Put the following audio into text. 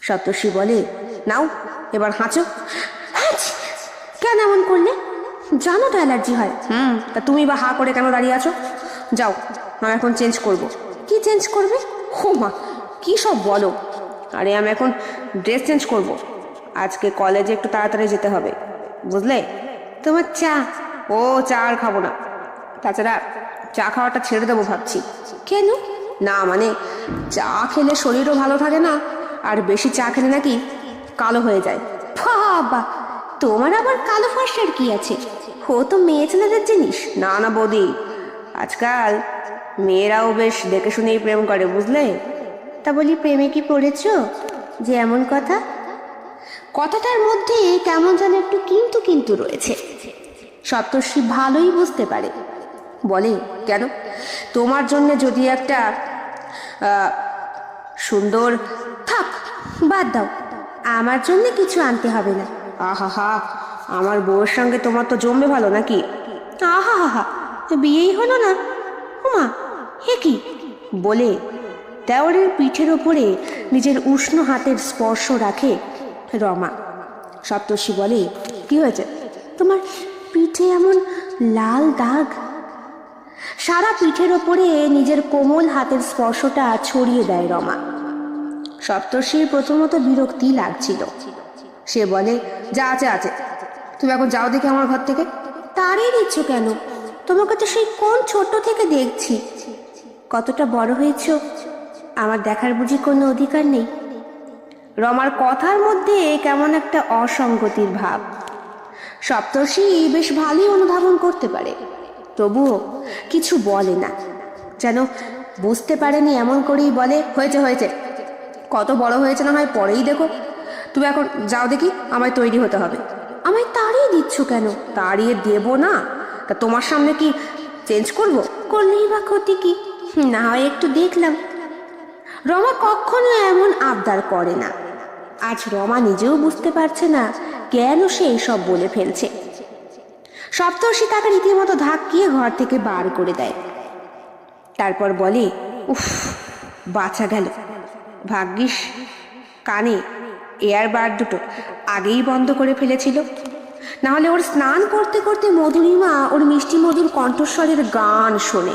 সপ্তর্ষি বলে, নাও এবার হাঁচো। কেন এমন করলে? জানো তো অ্যালার্জি হয়। তা তুমি বা হা করে কেন দাঁড়িয়ে আছো? যাও, আমি এখন চেঞ্জ করব। কি চেঞ্জ করবে? ও মা, কি সব বলো! আরে আমি এখন ড্রেস চেঞ্জ করব। আজকে কলেজে একটু তাড়াতাড়ি যেতে হবে, বুঝলে? তোমার চা? ও চা আর খাবো না। তাছাড়া চা খাওয়াটা ছেড়ে দেবো ভাবছি। কেন? না মানে চা খেলে শরীরও ভালো থাকে না, আর বেশি চা খেলে নাকি কালো হয়ে যায়। বাবা, তোমার আবার কালো ফর্সার কি আছে? ও তো মেয়ে ছেলেদের জিনিস। না না বৌদি, আজকাল মেয়েরাও বেশ দেখে শুনেই প্রেম করে, বুঝলে? তা বলি, প্রেমে কি পড়েছ যে এমন কথা? কথাটার মধ্যে কেমন যেন একটু কিন্তু কিন্তু রয়েছে। সপ্তর্ষি ভালোই বুঝতে পারে। বলে, কেন? তোমার জন্য যদি একটা সুন্দর... থাক, বাদ দাও, আমার জন্য কিছু আনতে হবে না। আহা হা, আমার বউয়ের সঙ্গে তোমার তো জমবে ভালো নাকি? আহা হা হা, বিয়েই হলো না? ওমা, হে কি! বলে দেওয়ারের পিঠের ওপরে নিজের উষ্ণ হাতের স্পর্শ রাখে রমা। সপ্তর্ষি বলে, কি হয়েছে তোমার পিঠে এমন লাল দাগ? সারা পিঠের ওপরে নিজের কোমল হাতের স্পর্শটা ছড়িয়ে দেয় রমা। সপ্তর্ষির প্রথমত বিরক্তি লাগছিল। সে বলে, যা আছে আছে, তুমি এখন যাও দেখে আমার ঘর থেকে। তারই দিচ্ছ কেন? তোমাকে তো সেই কোন ছোট থেকে দেখছি। কতটা বড় হয়েছ আমার দেখার বুঝি কোনো অধিকার নেই? রমার কথার মধ্যে কেমন একটা অসঙ্গতির ভাব সপ্তর্ষি বেশ ভালোই অনুধাবন করতে পারে, তবুও কিছু বলে না। যেন বুঝতে পারেনি, এমন করেই বলে, হয়েছে হয়েছে, কত বড় হয়েছে না হয় পরেই দেখো। তুমি এখন যাও দেখি, আমায় তৈরি হতে হবে। আমায় তাড়িয়ে দিচ্ছ কেন? তাড়িয়ে দেব না? তা তোমার সামনে কি চেঞ্জ করব? করলেই বা ক্ষতি কি? না হয় একটু দেখলাম। রমা কখনো এমন আবদার করে না। আজ রমা নিজেও বুঝতে পারছে না কেন সে এসব বলে ফেলছে। সপ্তর্ষি তাকে রীতিমতো ধাক্কিয়ে ঘর থেকে বার করে দেয়। তারপর বলে, উফ, বাঁচা গেল। ভাগ্যিস কানে এয়ারবাড দুটো আগেই বন্ধ করে ফেলেছিল, নাহলে ওর স্নান করতে করতে মধুরিমা ওর মিষ্টি মধুর কণ্ঠস্বরের গান শোনে।